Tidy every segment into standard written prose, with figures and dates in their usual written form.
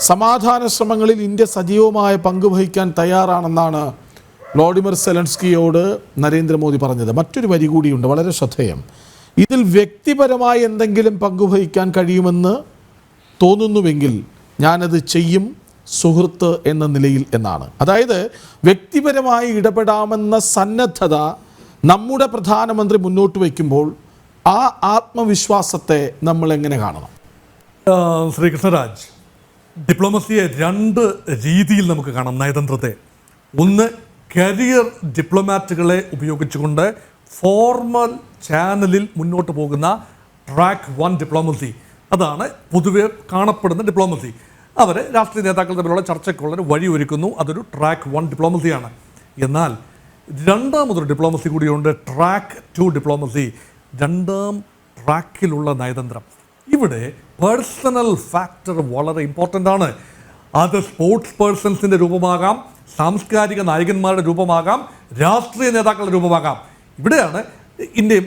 സമാധാന ശ്രമങ്ങളിൽ ഇന്ത്യ സജീവമായ പങ്കുവഹിക്കാൻ തയ്യാറാണെന്നാണ് വ്ളാഡിമിർ സെലൻസ്കിയോട് നരേന്ദ്രമോദി പറഞ്ഞത്. മറ്റൊരു വരി കൂടിയുണ്ട്, വളരെ ശ്രദ്ധേയം. ഇതിൽ വ്യക്തിപരമായി എന്തെങ്കിലും പങ്കുവഹിക്കാൻ കഴിയുമെന്ന് തോന്നുന്നുവെങ്കിൽ ഞാനത് ചെയ്യും സുഹൃത്ത് എന്ന നിലയിൽ എന്നാണ്. അതായത് വ്യക്തിപരമായി ഇടപെടാമെന്ന സന്നദ്ധത നമ്മുടെ പ്രധാനമന്ത്രി മുന്നോട്ട് വയ്ക്കുമ്പോൾ ആ ആത്മവിശ്വാസത്തെ നമ്മൾ എങ്ങനെ കാണണം? ശ്രീകൃഷ്ണരാജ്, ഡിപ്ലോമസിയെ രണ്ട് രീതിയിൽ നമുക്ക് കാണാം. നയതന്ത്രത്തെ ഒന്ന്, കരിയർ ഡിപ്ലോമാറ്റുകളെ ഉപയോഗിച്ചുകൊണ്ട് ഫോർമൽ ചാനലിൽ മുന്നോട്ട് പോകുന്ന ട്രാക്ക് 1 ഡിപ്ലോമസി. അതാണ് പൊതുവെ കാണപ്പെടുന്ന ഡിപ്ലോമസി. അവർ രാഷ്ട്രീയ നേതാക്കൾ തമ്മിലുള്ള ചർച്ചയ്ക്കുള്ള വഴി ഒരുക്കുന്നു. അതൊരു ട്രാക്ക് 1 ഡിപ്ലോമസിയാണ്. എന്നാൽ രണ്ടാമതൊരു ഡിപ്ലോമസി കൂടിയുണ്ട്, ട്രാക്ക് 2 ഡിപ്ലോമസി. രണ്ടാം ട്രാക്കിലുള്ള നയതന്ത്രം. ഇവിടെ പേഴ്സണൽ ഫാക്ടർ വളരെ ഇമ്പോർട്ടൻ്റ് ആണ്. അത് സ്പോർട്സ് പേഴ്സൺസിൻ്റെ രൂപമാകാം, സാംസ്കാരിക നായകന്മാരുടെ രൂപമാകാം, രാഷ്ട്രീയ നേതാക്കളുടെ രൂപമാകാം. ഇവിടെയാണ്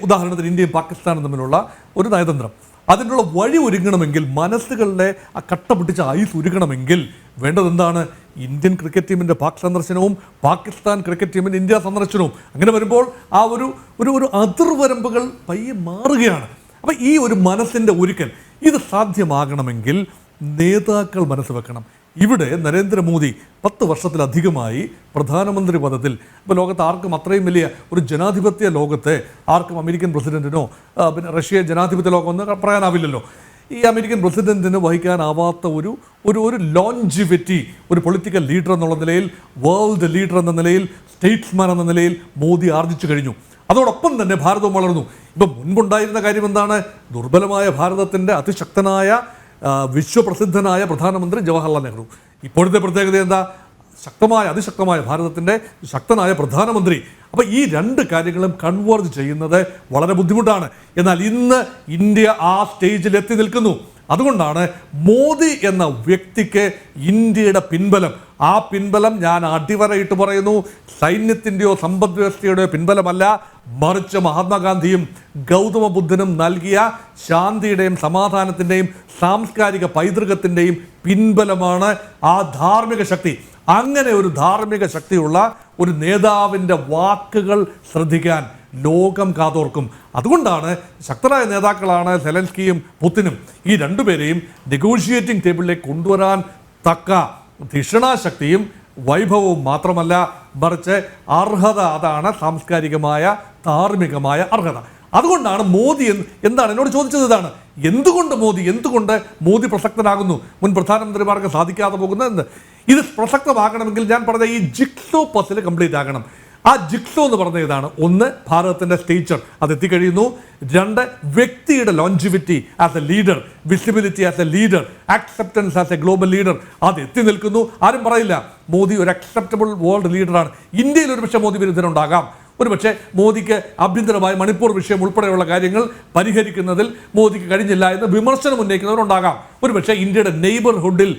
ഉദാഹരണത്തിന് ഇന്ത്യയും പാകിസ്ഥാനും തമ്മിലുള്ള ഒരു നയതന്ത്രം. അതിനുള്ള വഴി ഒരുങ്ങണമെങ്കിൽ, മനസ്സുകളുടെ ആ കട്ട പിടിച്ച ഐസ് ഒരുങ്ങണമെങ്കിൽ വേണ്ടത് എന്താണ്? ഇന്ത്യൻ ക്രിക്കറ്റ് ടീമിൻ്റെ പാക് സന്ദർശനവും പാകിസ്ഥാൻ ക്രിക്കറ്റ് ടീമിൻ്റെ ഇന്ത്യ സന്ദർശനവും. അങ്ങനെ വരുമ്പോൾ ആ ഒരു അതിർവരമ്പുകൾ പയ്യെ മാറുകയാണ്. അപ്പം ഈ ഒരു മനസ്സിൻ്റെ ഒരുക്കൽ ഇത് സാധ്യമാകണമെങ്കിൽ നേതാക്കൾ മനസ്സ് വെക്കണം. ഇവിടെ നരേന്ദ്രമോദി 10 വർഷത്തിലധികമായി പ്രധാനമന്ത്രി പദത്തിൽ. ഇപ്പോൾ ലോകത്ത് ആർക്കും അത്രയും വലിയ ഒരു ജനാധിപത്യ ലോകത്തെ ആർക്കും അമേരിക്കൻ പ്രസിഡന്റിനോ പിന്നെ റഷ്യ ജനാധിപത്യ ലോകമൊന്നും പറയാനാവില്ലല്ലോ. ഈ അമേരിക്കൻ പ്രസിഡന്റിന് വഹിക്കാനാവാത്ത ഒരു ലോഞ്ചിവിറ്റി ഒരു പൊളിറ്റിക്കൽ ലീഡർ എന്നുള്ള നിലയിൽ, വേൾഡ് ലീഡർ എന്ന നിലയിൽ, സ്റ്റേറ്റ്സ്മാൻ എന്ന നിലയിൽ മോദി ആർജിച്ചു കഴിഞ്ഞു. അതോടൊപ്പം തന്നെ ഭാരതവും വളർന്നു. ഇപ്പം മുൻപുണ്ടായിരുന്ന കാര്യം എന്താണ്? ദുർബലമായ ഭാരതത്തിൻ്റെ അതിശക്തനായ വിശ്വപ്രസിദ്ധനായ പ്രധാനമന്ത്രി ജവഹർലാൽ നെഹ്റു. ഇപ്പോഴത്തെ പ്രത്യേകത എന്താ? അതിശക്തമായ ഭാരതത്തിൻ്റെ ശക്തനായ പ്രധാനമന്ത്രി. അപ്പോൾ ഈ രണ്ട് കാര്യങ്ങളും കൺവേർജ് ചെയ്യുന്നത് വളരെ ബുദ്ധിമുട്ടാണ്. എന്നാൽ ഇന്ന് ഇന്ത്യ ആ സ്റ്റേജിൽ എത്തി നിൽക്കുന്നു. അതുകൊണ്ടാണ് മോദി എന്ന വ്യക്തിക്ക് ഇന്ത്യയുടെ പിൻബലം. ആ പിൻബലം ഞാൻ അടിവരയിട്ട് പറയുന്നു, സൈന്യത്തിൻ്റെയോ സമ്പദ് വ്യവസ്ഥയുടെയോ പിൻബലമല്ല, മറിച്ച് മഹാത്മാഗാന്ധിയും ഗൗതമ ബുദ്ധനും നൽകിയ ശാന്തിയുടെയും സമാധാനത്തിൻ്റെയും സാംസ്കാരിക പൈതൃകത്തിൻ്റെയും പിൻബലമാണ് ആ ധാർമ്മിക ശക്തി. അങ്ങനെ ഒരു ധാർമ്മിക ശക്തിയുള്ള ഒരു നേതാവിൻ്റെ വാക്കുകൾ ശ്രദ്ധിക്കാൻ ലോകം കാതോർക്കും. അതുകൊണ്ടാണ് ശക്തരായ നേതാക്കളാണ് സെലൻസ്കിയും പുത്തിനും. ഈ രണ്ടുപേരെയും നെഗോഷിയേറ്റിംഗ് ടേബിളിലേക്ക് കൊണ്ടുവരാൻ തക്ക ധിഷണാശക്തിയും വൈഭവവും മാത്രമല്ല, മറിച്ച് അർഹത. അതാണ് സാംസ്കാരികമായ ധാർമ്മികമായ അർഹത. അതുകൊണ്ടാണ് മോദി എന്താണ് എന്നോട് ചോദിച്ചത് ഇതാണ്, എന്തുകൊണ്ട് മോദി പ്രസക്തനാകുന്നു, മുൻ പ്രധാനമന്ത്രിമാർക്ക് സാധിക്കാതെ പോകുന്നത് എന്ത്? ഇത് പ്രസക്തമാകണമെങ്കിൽ ഞാൻ പറഞ്ഞ ഈ ജിക്സോ പസിൽ കംപ്ലീറ്റ് ആകണം. ആ ജിക്സോ എന്ന് പറഞ്ഞ ഇതാണ്. ഒന്ന്, ഭാരതത്തിൻ്റെ സ്റ്റേച്ചർ അത് എത്തിക്കഴിയുന്നു. 2, വ്യക്തിയുടെ longevity as A leader, visibility as A leader, acceptance as A global leader അത് എത്തി നിൽക്കുന്നു. ആരും പറയില്ല മോദി ഒരു അക്സെപ്റ്റബിൾ വേൾഡ് ലീഡറാണ്. ഇന്ത്യയിൽ ഒരുപക്ഷെ മോദി വിരുദ്ധനുണ്ടാകാം. ഒരുപക്ഷെ മോദിക്ക് ആഭ്യന്തരമായ മണിപ്പൂർ വിഷയം ഉൾപ്പെടെയുള്ള കാര്യങ്ങൾ പരിഹരിക്കുന്നതിൽ മോദിക്ക് കഴിഞ്ഞില്ല എന്ന് വിമർശനം ഉന്നയിക്കുന്നവരുണ്ടാകാം. ഒരുപക്ഷെ ഇന്ത്യയുടെ നെയ്ബർഹുഡിൽ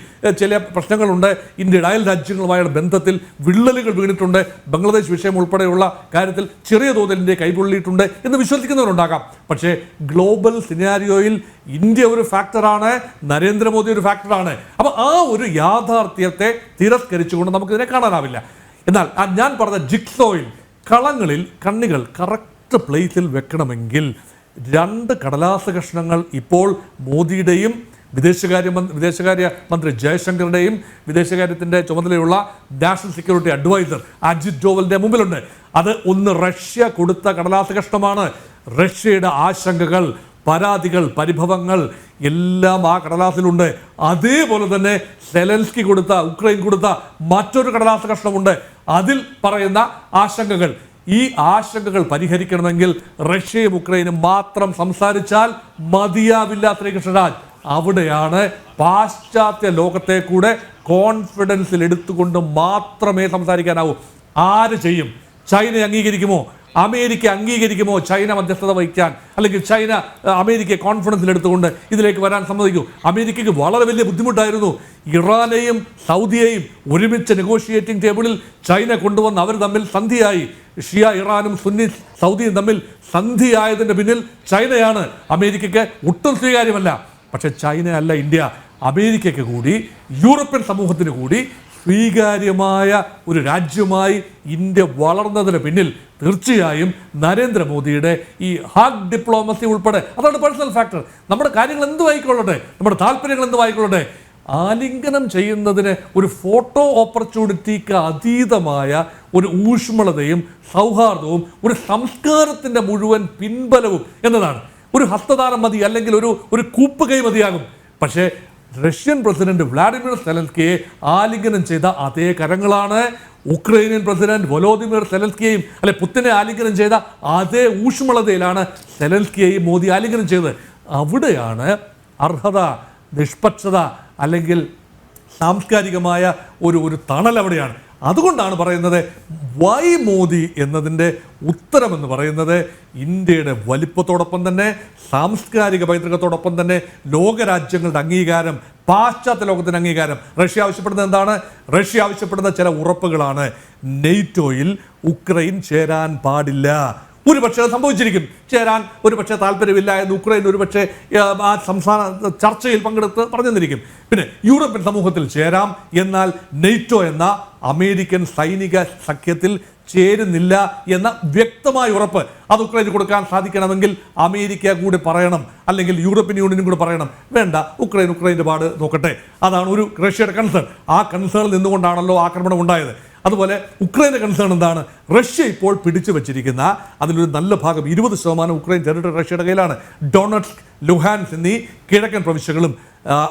ചില പ്രശ്നങ്ങളുണ്ട്, ഇന്ത്യയുടെ അയൽ രാജ്യങ്ങളുമായുള്ള ബന്ധത്തിൽ വിള്ളലുകൾ വീണിട്ടുണ്ട്, ബംഗ്ലാദേശ് വിഷയം ഉൾപ്പെടെയുള്ള കാര്യത്തിൽ ചെറിയ തോതിൽ ഇന്ത്യ കൈപൊള്ളിയിട്ടുണ്ട് എന്ന് വിശ്വസിക്കുന്നവരുണ്ടാകാം. പക്ഷേ ഗ്ലോബൽ സിനാരിയോയിൽ ഇന്ത്യ ഒരു ഫാക്ടറാണ്, നരേന്ദ്രമോദി ഒരു ഫാക്ടറാണ്. അപ്പോൾ ആ ഒരു യാഥാർത്ഥ്യത്തെ തിരസ്കരിച്ചുകൊണ്ട് നമുക്കിതിനെ കാണാനാവില്ല. എന്നാൽ ഞാൻ പറഞ്ഞ ജിക്സോയിൽ കളങ്ങളിൽ കണ്ണികൾ കറക്റ്റ് പ്ലേസിൽ വെക്കണമെങ്കിൽ 2 കടലാസ കഷ്ണങ്ങൾ ഇപ്പോൾ മോദിയുടെയും വിദേശകാര്യ മന്ത്രി ജയശങ്കറുടെയും വിദേശകാര്യത്തിൻ്റെ ചുമതലയുള്ള നാഷണൽ സെക്യൂരിറ്റി അഡ്വൈസർ അജിത് ഡോവലിൻ്റെ മുമ്പിലുണ്ട്. അത് ഒന്ന്, റഷ്യ കൊടുത്ത കടലാസ കഷ്ണമാണ്. റഷ്യയുടെ ആശങ്കകൾ, പരാതികൾ, പരിഭവങ്ങൾ എല്ലാം ആ കടലാസിലുണ്ട്. അതേപോലെ തന്നെ സെലൻസ്കി ഉക്രൈൻ കൊടുത്ത മറ്റൊരു കടലാസ കഷ്ണമുണ്ട്. അതിൽ പറയുന്ന ആശങ്കകൾ. ഈ ആശങ്കകൾ പരിഹരിക്കണമെങ്കിൽ റഷ്യയും ഉക്രൈനും മാത്രം സംസാരിച്ചാൽ മതിയാവില്ല ശ്രീകൃഷ്ണരാജ്. അവിടെയാണ് പാശ്ചാത്യ ലോകത്തെ കൂടെ കോൺഫിഡൻസിൽ എടുത്തുകൊണ്ട് മാത്രമേ സംസാരിക്കാനാവൂ. ആര് ചെയ്യും? ചൈന അംഗീകരിക്കുമോ? അമേരിക്ക അംഗീകരിക്കുമോ ചൈന മധ്യസ്ഥത വഹിക്കാൻ? അല്ലെങ്കിൽ ചൈന അമേരിക്കയെ കോൺഫിഡൻസിൽ എടുത്തുകൊണ്ട് ഇതിലേക്ക് വരാൻ സമ്മതിക്കും? അമേരിക്കയ്ക്ക് വളരെ വലിയ ബുദ്ധിമുട്ടായിരുന്നു ഇറാനെയും സൗദിയെയും ഒരുമിച്ച് നെഗോഷിയേറ്റിംഗ് ടേബിളിൽ ചൈന കൊണ്ടുവന്ന് അവർ തമ്മിൽ സന്ധിയായി. ഷിയ ഇറാനും സുന്നി സൗദിയും തമ്മിൽ സന്ധിയായതിൻ്റെ പിന്നിൽ ചൈനയാണ്. അമേരിക്കയ്ക്ക് ഒട്ടും സ്വീകാര്യമല്ല. പക്ഷേ ചൈന അല്ല ഇന്ത്യ. അമേരിക്കയ്ക്ക് കൂടി യൂറോപ്യൻ സമൂഹത്തിന് കൂടി സ്വീകാര്യമായ ഒരു രാജ്യമായി ഇന്ത്യ വളർന്നതിന് പിന്നിൽ തീർച്ചയായും നരേന്ദ്രമോദിയുടെ ഈ ഹാഗ് ഡിപ്ലോമസി ഉൾപ്പെടെ അതാണ് പേഴ്സണൽ ഫാക്ടർ. നമ്മുടെ കാര്യങ്ങൾ എന്തുമായിക്കൊള്ളട്ടെ, നമ്മുടെ താല്പര്യങ്ങൾ എന്തുമായിക്കൊള്ളട്ടെ, ആലിംഗനം ചെയ്യുന്നതിന് ഒരു ഫോട്ടോ ഓപ്പർച്യൂണിറ്റിക്ക് അതീതമായ ഒരു ഊഷ്മളതയും സൗഹാർദ്ദവും ഒരു സംസ്കാരത്തിൻ്റെ മുഴുവൻ പിൻബലവും എന്നതാണ്. ഒരു ഹസ്തദാനം മതി, അല്ലെങ്കിൽ ഒരു കൂപ്പുകൈ മതിയാകും. പക്ഷേ റഷ്യൻ പ്രസിഡന്റ് വ്ളാഡിമിർ സെലൻസ്കിയെ ആലിംഗനം ചെയ്ത അതേ കരങ്ങളാണ് ഉക്രൈനിയൻ പ്രസിഡന്റ് വൊലോദിമിർ സെലൻസ്കിയെയും പുത്തിനെ ആലിംഗനം ചെയ്ത അതേ ഊഷ്മളതയിലാണ് സെലൻസ്കിയെയും മോദി ആലിംഗനം ചെയ്തത്. അവിടെയാണ് അർഹത, നിഷ്പക്ഷത അല്ലെങ്കിൽ സാംസ്കാരികമായ ഒരു തണൽ അവിടെയാണ്. അതുകൊണ്ടാണ് പറയുന്നത് വൈ മോദി എന്നതിൻ്റെ ഉത്തരമെന്ന് പറയുന്നത് ഇന്ത്യയുടെ വലിപ്പത്തോടൊപ്പം തന്നെ സാംസ്കാരിക പൈതൃകത്തോടൊപ്പം തന്നെ ലോകരാജ്യങ്ങളുടെ അംഗീകാരം, പാശ്ചാത്യ ലോകത്തിൻ്റെ അംഗീകാരം. റഷ്യ ആവശ്യപ്പെടുന്നത് എന്താണ്? റഷ്യ ആവശ്യപ്പെടുന്ന ചില ഉറപ്പുകളാണ്. നെയ്റ്റോയിൽ ഉക്രൈൻ ചേരാൻ പാടില്ല. ഒരു പക്ഷേ സംഭവിച്ചിരിക്കും, ചേരാൻ ഒരു പക്ഷേ താല്പര്യമില്ല എന്ന് ഉക്രൈൻ ഒരു പക്ഷേ ആ സംസ്ഥാന ചർച്ചയിൽ പങ്കെടുത്ത് പറഞ്ഞെന്നിരിക്കും. പിന്നെ യൂറോപ്യൻ സമൂഹത്തിൽ ചേരാം, എന്നാൽ നെയ്റ്റോ എന്ന അമേരിക്കൻ സൈനിക സഖ്യത്തിൽ ചേരുന്നില്ല എന്ന വ്യക്തമായ ഉറപ്പ് അത് ഉക്രൈന് കൊടുക്കാൻ സാധിക്കണമെങ്കിൽ അമേരിക്ക കൂടി പറയണം, അല്ലെങ്കിൽ യൂറോപ്യൻ യൂണിയനും കൂടി പറയണം. വേണ്ട, ഉക്രൈൻ്റെ പാട് നോക്കട്ടെ. അതാണ് ഒരു റഷ്യയുടെ കൺസേൺ. ആ കൺസേണിൽ നിന്നുകൊണ്ടാണല്ലോ ആക്രമണം ഉണ്ടായത്. അതുപോലെ ഉക്രൈൻ്റെ കൺസേൺ എന്താണ്? റഷ്യ ഇപ്പോൾ പിടിച്ചു വച്ചിരിക്കുന്ന അതിലൊരു നല്ല ഭാഗം 20% ഉക്രൈൻ ടെറിട്ടറി റഷ്യയുടെ കയ്യിലാണ്. ഡൊണറ്റ്സ്ക്, ലുഹാൻസ് എന്നീ കിഴക്കൻ പ്രവിശ്യകളും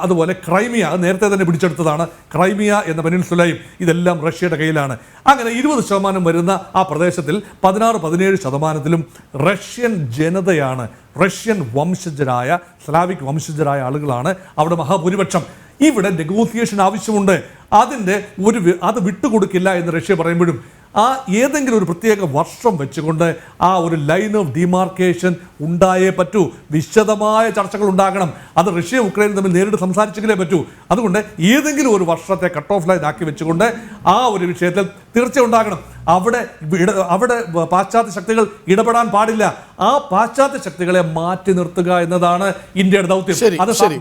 അതുപോലെ ക്രൈമിയ, അത് നേരത്തെ തന്നെ പിടിച്ചെടുത്തതാണ്. ക്രൈമിയ എന്ന പെനിൻസുലയും ഇതെല്ലാം റഷ്യയുടെ കയ്യിലാണ്. അങ്ങനെ 20% വരുന്ന ആ പ്രദേശത്തിൽ 16-17% റഷ്യൻ ജനതയാണ്. റഷ്യൻ വംശജരായ, സ്ലാവിക് വംശജരായ ആളുകളാണ് അവിടെ മഹാഭൂരിപക്ഷം. ഇവിടെ നെഗോസിയേഷൻ ആവശ്യമുണ്ട്. അത് വിട്ടുകൊടുക്കില്ല എന്ന് റഷ്യ പറയുമ്പോഴും ആ ഏതെങ്കിലും ഒരു പ്രത്യേക വർഷം വെച്ചുകൊണ്ട് ആ ഒരു ലൈൻ ഓഫ് ഡിമാർക്കേഷൻ ഉണ്ടായേ പറ്റൂ. വിശദമായ ചർച്ചകൾ ഉണ്ടാകണം. അത് റഷ്യ ഉക്രൈനും തമ്മിൽ നേരിട്ട് സംസാരിച്ചെങ്കിലേ പറ്റൂ. അതുകൊണ്ട് ഏതെങ്കിലും ഒരു വർഷത്തെ കട്ട് ഓഫ് ലൈൻ ആക്കി വെച്ചുകൊണ്ട് ആ ഒരു വിഷയത്തിൽ തീർച്ച ഉണ്ടാകണം. അവിടെ പാശ്ചാത്യ ശക്തികൾ ഇടപെടാൻ പാടില്ല. ആ പാശ്ചാത്യ ശക്തികളെ മാറ്റി നിർത്തുക എന്നതാണ് ഇന്ത്യയുടെ ദൗത്യം. ശരി.